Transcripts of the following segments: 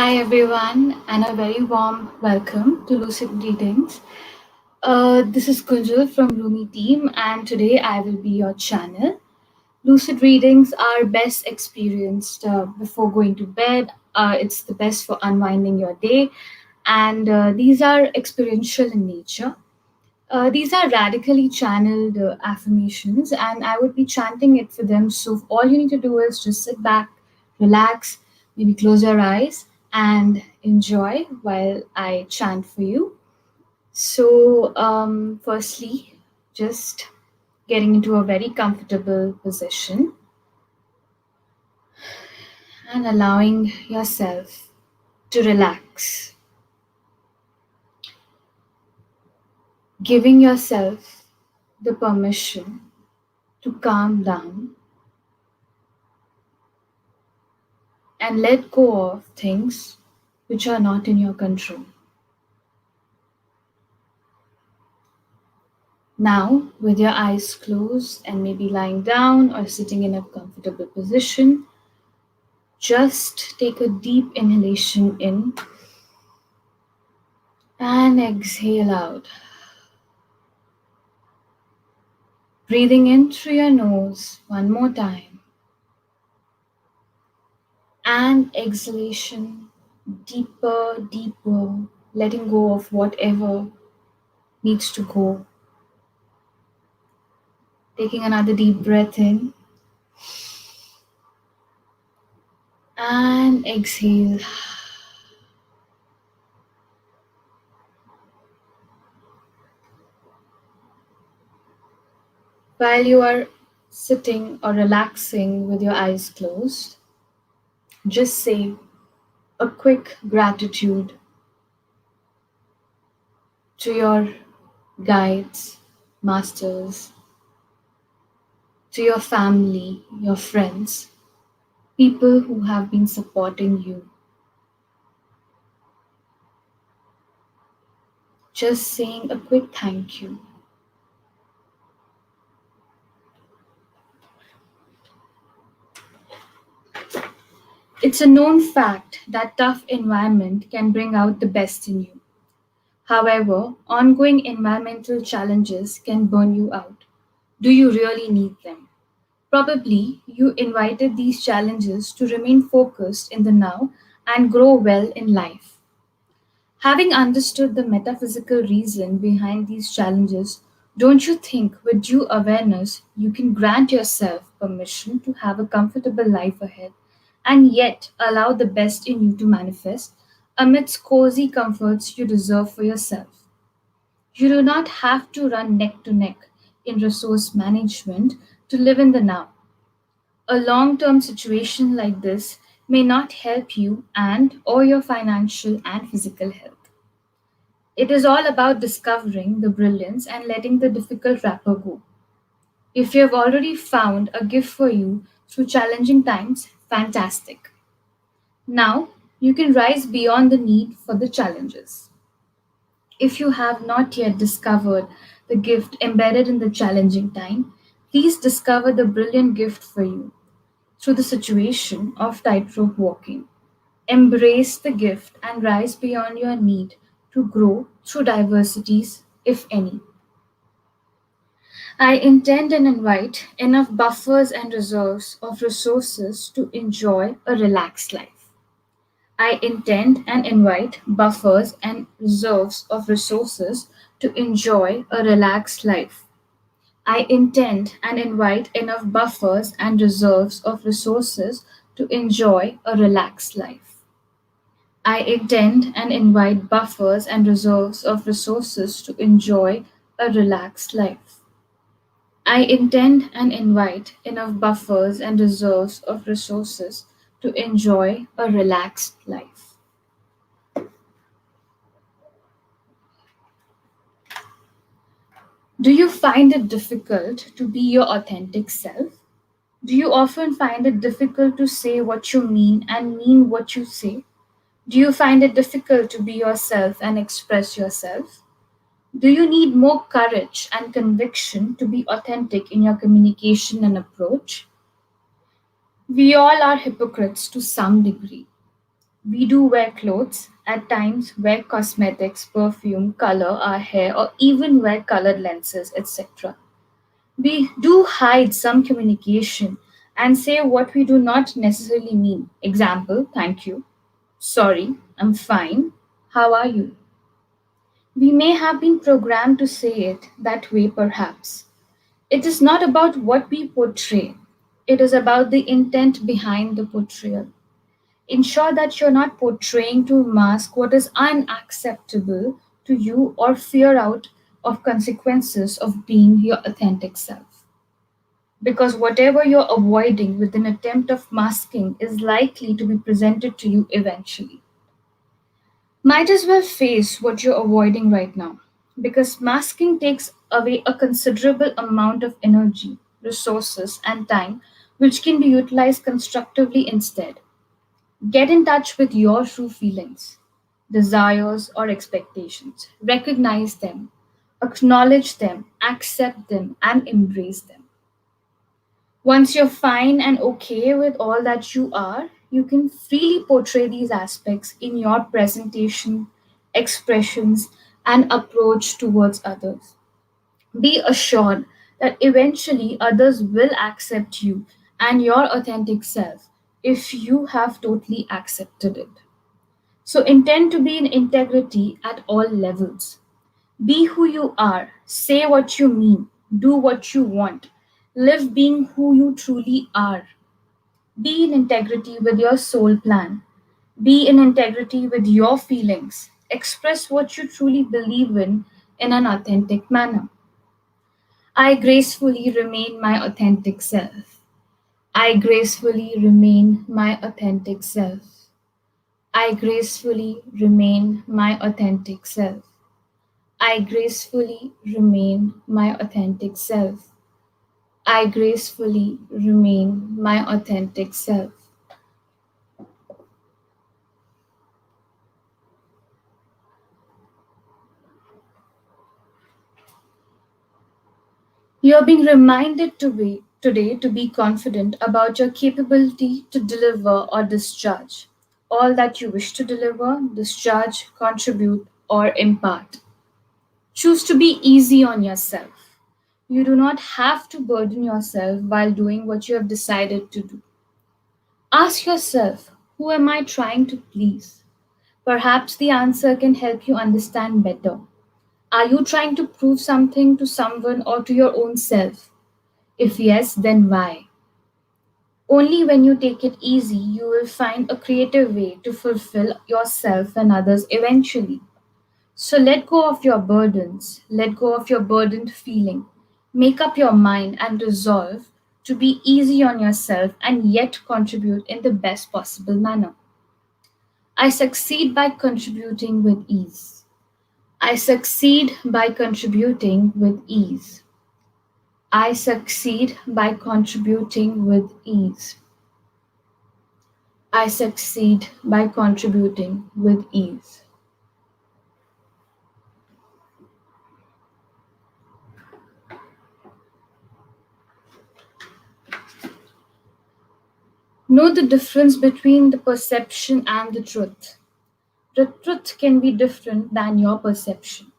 Hi everyone, and a very warm welcome to Lucid Readings. This is Kunjal from Rumi team, and today I will be your channel. Lucid readings are best experienced before going to bed. It's the best for unwinding your day, and these are experiential in nature. These are radically channeled affirmations, and I would be chanting it for them. So, all you need to do is just sit back, relax, maybe close your eyes, and enjoy while I chant for you. Firstly, just getting into a very comfortable position and allowing yourself to relax, giving yourself the permission to calm down and let go of things which are not in your control. Now, with your eyes closed and maybe lying down or sitting in a comfortable position, just take a deep inhalation in and exhale out. Breathing in through your nose one more time and exhalation deeper, deeper, letting go of whatever needs to go. Taking another deep breath in and exhale. While you are sitting or relaxing with your eyes closed, just say a quick gratitude to your guides, masters, to your family, your friends, people who have been supporting you. Just saying a quick thank you. It's a known fact that tough environment can bring out the best in you. However, ongoing environmental challenges can burn you out. Do you really need them? Probably you invited these challenges to remain focused in the now and grow well in life. Having understood the metaphysical reason behind these challenges, don't you think with due awareness you can grant yourself permission to have a comfortable life ahead and yet allow the best in you to manifest amidst cozy comforts you deserve for yourself? You do not have to run neck to neck in resource management to live in the now. A long-term situation like this may not help you and or your financial and physical health. It is all about discovering the brilliance and letting the difficult wrapper go. If you have already found a gift for you through challenging times, fantastic. Now you can rise beyond the need for the challenges. If you have not yet discovered the gift embedded in the challenging time, please discover the brilliant gift for you through the situation of tightrope walking. Embrace the gift and rise beyond your need to grow through diversities, if any. I intend and invite enough buffers and reserves of resources to enjoy a relaxed life. I intend and invite buffers and reserves of resources to enjoy a relaxed life. I intend and invite enough buffers and reserves of resources to enjoy a relaxed life. I intend and invite buffers and reserves of resources to enjoy a relaxed life. I intend and invite enough buffers and reserves of resources to enjoy a relaxed life. Do you find it difficult to be your authentic self? Do you often find it difficult to say what you mean and mean what you say? Do you find it difficult to be yourself and express yourself? Do you need more courage and conviction to be authentic in your communication and approach? We all are hypocrites to some degree. We do wear clothes, at times wear cosmetics, perfume, color our hair, or even wear colored lenses, etc. We do hide some communication and say what we do not necessarily mean. Example, thank you, sorry, I'm fine, how are you? We may have been programmed to say it that way, perhaps. It is not about what we portray, it is about the intent behind the portrayal. Ensure that you're not portraying to mask what is unacceptable to you or fear out of consequences of being your authentic self. Because whatever you're avoiding with an attempt of masking is likely to be presented to you eventually. Might as well face what you're avoiding right now. Because masking takes away a considerable amount of energy, resources, and time, which can be utilized constructively instead. Get in touch with your true feelings, desires, or expectations. Recognize them, acknowledge them, accept them, and embrace them. Once you're fine and okay with all that you are, you can freely portray these aspects in your presentation, expressions, and approach towards others. Be assured that eventually others will accept you and your authentic self if you have totally accepted it. So intend to be in integrity at all levels. Be who you are, say what you mean, do what you want, live being who you truly are. Be in integrity with your soul plan. Be in integrity with your feelings. Express what you truly believe in an authentic manner. I gracefully remain my authentic self. I gracefully remain my authentic self. I gracefully remain my authentic self. I gracefully remain my authentic self. I gracefully remain my authentic self. You are being reminded today to be confident about your capability to deliver or discharge all that you wish to deliver, discharge, contribute, or impart. Choose to be easy on yourself. You do not have to burden yourself while doing what you have decided to do. Ask yourself, who am I trying to please? Perhaps the answer can help you understand better. Are you trying to prove something to someone or to your own self? If yes, then why? Only when you take it easy, you will find a creative way to fulfill yourself and others eventually. So let go of your burdens, let go of your burdened feeling. Make up your mind and resolve to be easy on yourself and yet contribute in the best possible manner. I succeed by contributing with ease. I succeed by contributing with ease. I succeed by contributing with ease. I succeed by contributing with ease. Know the difference between the perception and the truth. The truth can be different than your perception.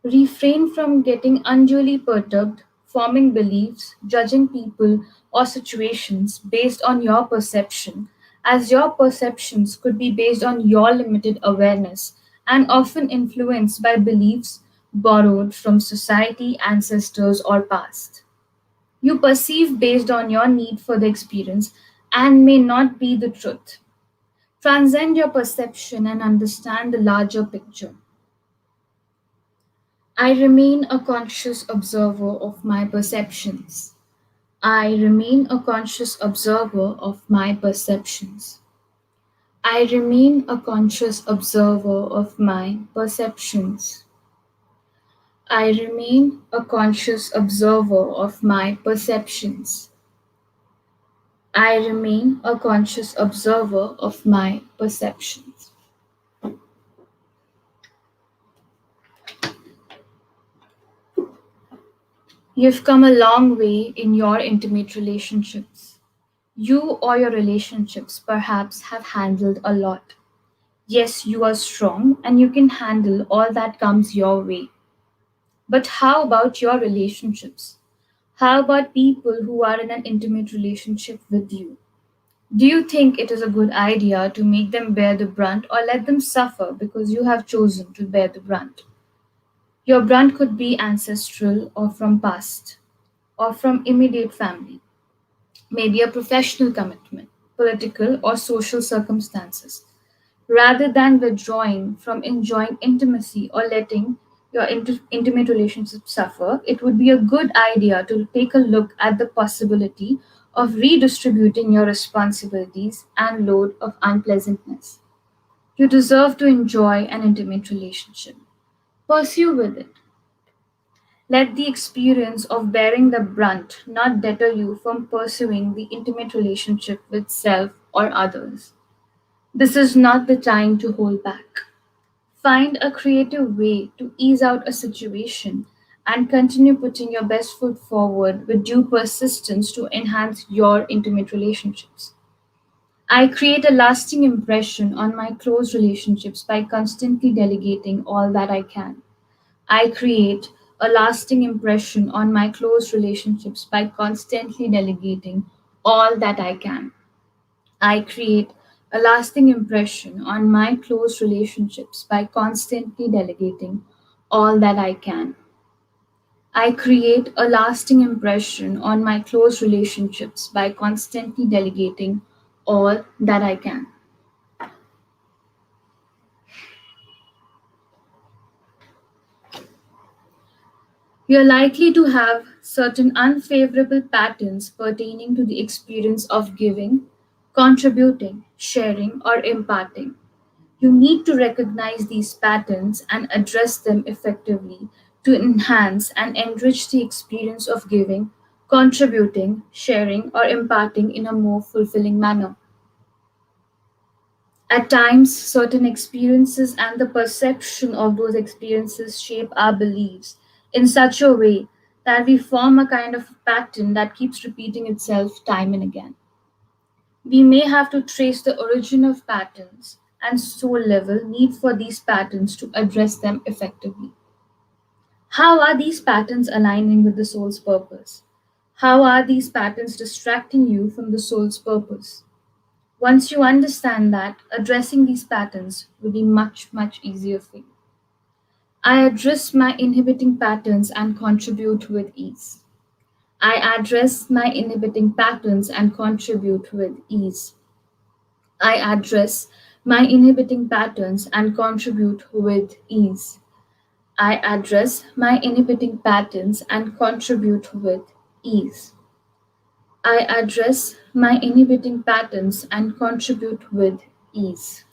Refrain from getting unduly perturbed, forming beliefs, judging people or situations based on your perception, as your perceptions could be based on your limited awareness and often influenced by beliefs borrowed from society, ancestors, or past. You perceive based on your need for the experience and may not be the truth. Transcend your perception and understand the larger picture. I remain a conscious observer of my perceptions. I remain a conscious observer of my perceptions. I remain a conscious observer of my perceptions. I remain a conscious observer of my perceptions. I remain a conscious observer of my perceptions. You've come a long way in your intimate relationships. You or your relationships perhaps have handled a lot. Yes, you are strong and you can handle all that comes your way. But how about your relationships? How about people who are in an intimate relationship with you? Do you think it is a good idea to make them bear the brunt or let them suffer because you have chosen to bear the brunt? Your brunt could be ancestral or from past or from immediate family, maybe a professional commitment, political or social circumstances. Rather than withdrawing from enjoying intimacy or letting your intimate relationship suffer, it would be a good idea to take a look at the possibility of redistributing your responsibilities and load of unpleasantness. You deserve to enjoy an intimate relationship. Pursue with it. Let the experience of bearing the brunt not deter you from pursuing the intimate relationship with self or others. This is not the time to hold back. Find a creative way to ease out a situation and continue putting your best foot forward with due persistence to enhance your intimate relationships. I create a lasting impression on my close relationships by constantly delegating all that I can. I create a lasting impression on my close relationships by constantly delegating all that I can. I create a lasting impression on my close relationships by constantly delegating all that I can. I create a lasting impression on my close relationships by constantly delegating all that I can. You're likely to have certain unfavorable patterns pertaining to the experience of giving, contributing, sharing, or imparting. You need to recognize these patterns and address them effectively to enhance and enrich the experience of giving, contributing, sharing, or imparting in a more fulfilling manner. At times, certain experiences and the perception of those experiences shape our beliefs in such a way that we form a kind of pattern that keeps repeating itself time and again. We may have to trace the origin of patterns and soul level need for these patterns to address them effectively. How are these patterns aligning with the soul's purpose? How are these patterns distracting you from the soul's purpose? Once you understand that, addressing these patterns will be much, much easier for you. I address my inhibiting patterns and contribute with ease. I address my inhibiting patterns and contribute with ease. I address my inhibiting patterns and contribute with ease. I address my inhibiting patterns and contribute with ease. I address my inhibiting patterns and contribute with ease.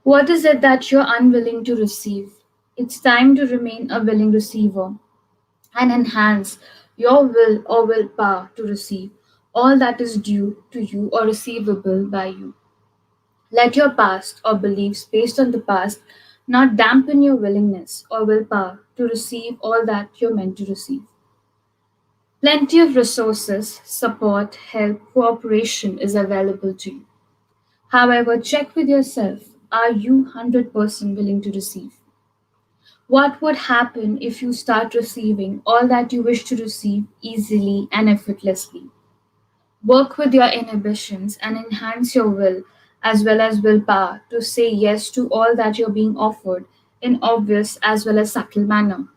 What is it that you're unwilling to receive? It's time to remain a willing receiver and enhance your will or willpower to receive all that is due to you or receivable by you. Let your past or beliefs based on the past not dampen your willingness or willpower to receive all that you're meant to receive. Plenty of resources, support, help, cooperation is available to you. However, check with yourself, are you 100% willing to receive? What would happen if you start receiving all that you wish to receive easily and effortlessly? Work with your inhibitions and enhance your will as well as willpower to say yes to all that you're being offered in obvious as well as subtle manner.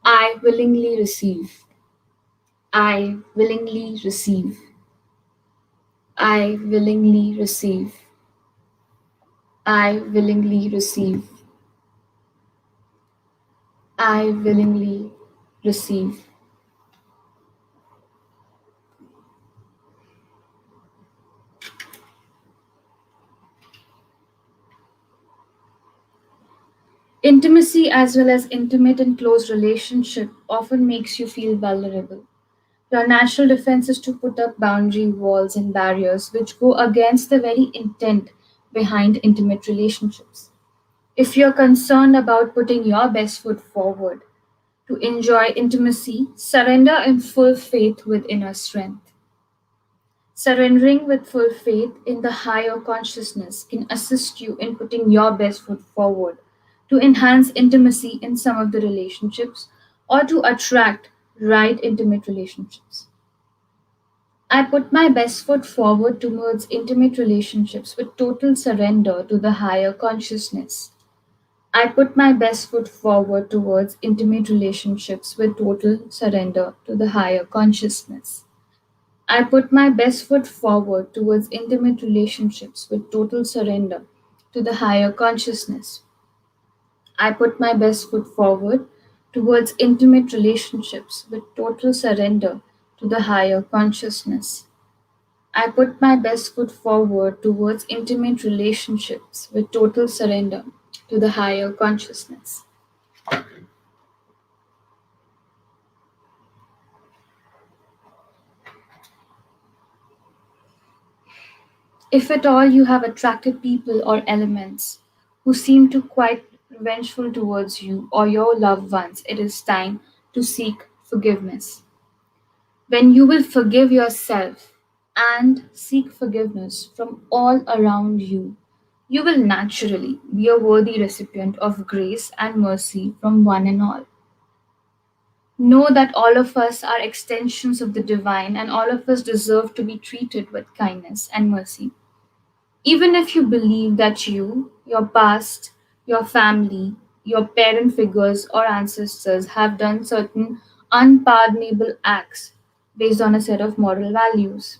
I willingly receive. I willingly receive. I willingly receive. I willingly receive. I willingly receive. Intimacy as well as intimate and close relationship often makes you feel vulnerable. Your natural defense is to put up boundary walls and barriers which go against the very intent behind intimate relationships. If you're concerned about putting your best foot forward, To enjoy intimacy, surrender in full faith with inner strength. Surrendering with full faith in the higher consciousness can assist you in putting your best foot forward to enhance intimacy in some of the relationships or to attract right intimate relationships. I put my best foot forward towards intimate relationships with total surrender to the higher consciousness. I put my best foot forward towards intimate relationships with total surrender to the higher consciousness. I put my best foot forward towards intimate relationships with total surrender to the higher consciousness. I put my best foot forward towards intimate relationships with total surrender to the higher consciousness. I put my best foot forward towards intimate relationships with total surrender to the higher consciousness. If at all you have attracted people or elements who seem to quite revengeful towards you or your loved ones, it is time to seek forgiveness. When you will forgive yourself and seek forgiveness from all around you, you will naturally be a worthy recipient of grace and mercy from one and all. Know that all of us are extensions of the divine and all of us deserve to be treated with kindness and mercy. Even if you believe that you, your past, your family, your parent figures or ancestors have done certain unpardonable acts based on a set of moral values,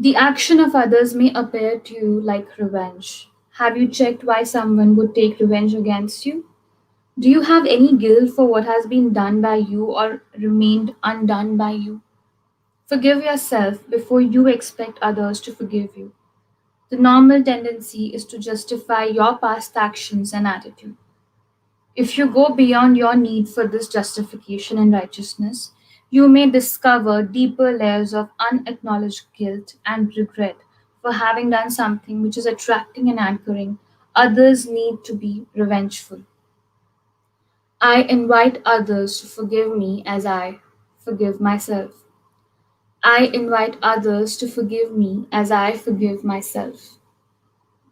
the action of others may appear to you like revenge. Have you checked why someone would take revenge against you? Do you have any guilt for what has been done by you or remained undone by you? Forgive yourself before you expect others to forgive you. The normal tendency is to justify your past actions and attitude. If you go beyond your need for this justification and righteousness, you may discover deeper layers of unacknowledged guilt and regret for having done something which is attracting and anchoring others' need to be revengeful. I invite others to forgive me as I forgive myself. I invite others to forgive me as I forgive myself.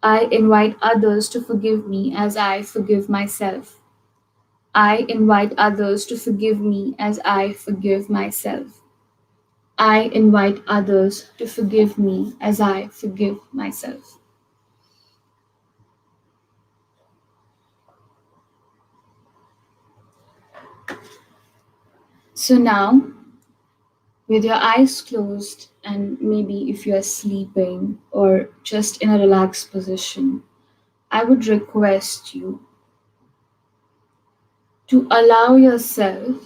I invite others to forgive me as I forgive myself. I invite others to forgive me as I forgive myself. I invite others to forgive me as I forgive myself. So now, with your eyes closed, and maybe if you're sleeping or just in a relaxed position, I would request you to allow yourself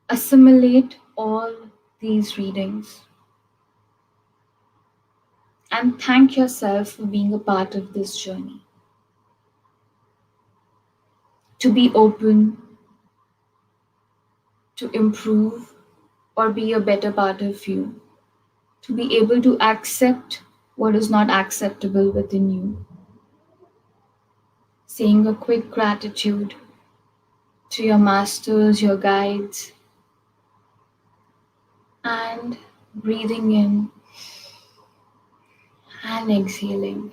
assimilate all these readings and thank yourself for being a part of this journey. To be open, to improve, or be a better part of you. To be able to accept what is not acceptable within you. Saying a quick gratitude to your masters, your guides, and breathing in and exhaling.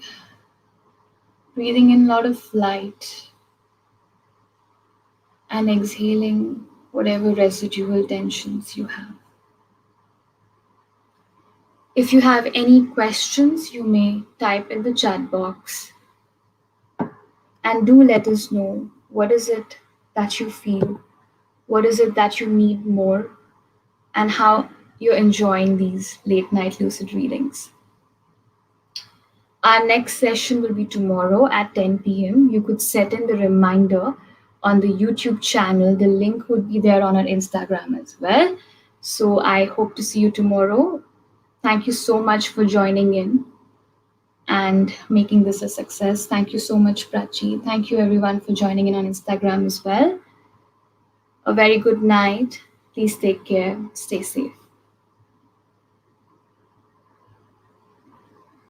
Breathing in a lot of light and exhaling whatever residual tensions you have. If you have any questions, you may type in the chat box and do let us know what is it that you feel, what is it that you need more, and how you're enjoying these late night lucid readings. Our next session will be tomorrow at 10 p.m. You could set in the reminder on the YouTube channel. The link would be there on our Instagram as well. So I hope to see you tomorrow. Thank you so much for joining in and making this a success. Thank you so much, Prachi. Thank you everyone for joining in on Instagram as well. A very good night. Please take care. Stay safe.